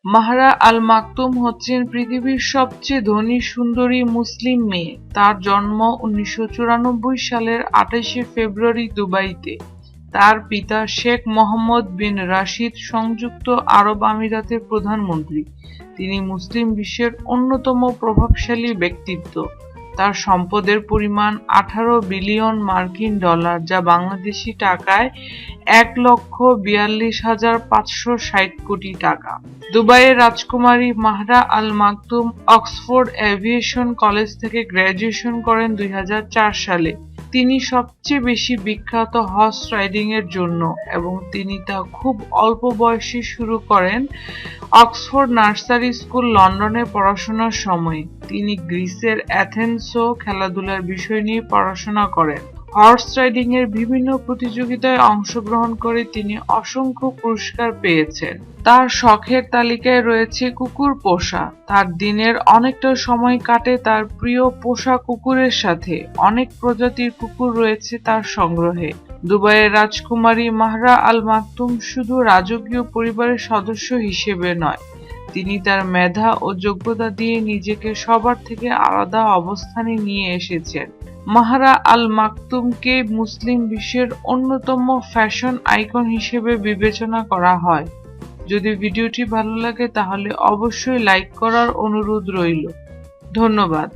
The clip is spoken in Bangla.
মাহরা আল মাকতুম হচ্ছেন পৃথিবীর সবচেয়ে ধনী সুন্দরী মুসলিম মেয়ে। তার জন্ম ১৯৯৪ সালের ২৮শে ফেব্রুয়ারি দুবাইতে। তার পিতা শেখ মোহাম্মদ বিন রাশিদ সংযুক্ত আরব আমিরাতের প্রধানমন্ত্রী। তিনি মুসলিম বিশ্বের অন্যতম প্রভাবশালী ব্যক্তিত্ব। তার সম্পদের পরিমাণ ১৮ বিলিয়ন মার্কিন ডলার, যা বাংলাদেশি টাকায় ১,৪২,৫৬০ কোটি টাকা। দুবাইয়ের রাজকুমারী মাহরা আল মাকতুম অক্সফোর্ড এভিয়েশন কলেজ থেকে গ্র্যাজুয়েশন করেন ২০০৪ সালে। তিনি সবচেয়ে বেশি বিখ্যাত হর্স রাইডিং এর জন্য, এবং তিনি তা খুব অল্প বয়সে শুরু করেন অক্সফোর্ড নার্সারি স্কুল লন্ডনে পড়াশোনার সময়। তিনি গ্রিসের অ্যাথেন্সও খেলাধুলার বিষয় নিয়ে পড়াশোনা করেন। হর্স রাইডিং এর বিভিন্ন প্রতিযোগিতায় অংশগ্রহণ করে তিনি অসংখ্য পুরস্কার পেয়েছেন। তার শখের তালিকায় রয়েছে কুকুর পোষা। তার দিনের অনেকটা সময় কাটে তার প্রিয় পোষা কুকুরের সাথে। অনেক প্রজাতির কুকুর রয়েছে তার সংগ্রহে। দুবাইয়ের রাজকুমারী মাহরা আল মাকতুম শুধু রাজকীয় পরিবারের সদস্য হিসেবে নয়, তিনি তার মেধা ও যোগ্যতা দিয়ে নিজেকে সবার থেকে আলাদা অবস্থানে নিয়ে এসেছেন। মাহরা আল মাকতুমকে মুসলিম বিশ্বের অন্যতম ফ্যাশন আইকন হিসেবে বিবেচনা করা হয়। যদি ভিডিওটি ভালো লাগে তাহলে অবশ্যই লাইক করার অনুরোধ রইল। ধন্যবাদ।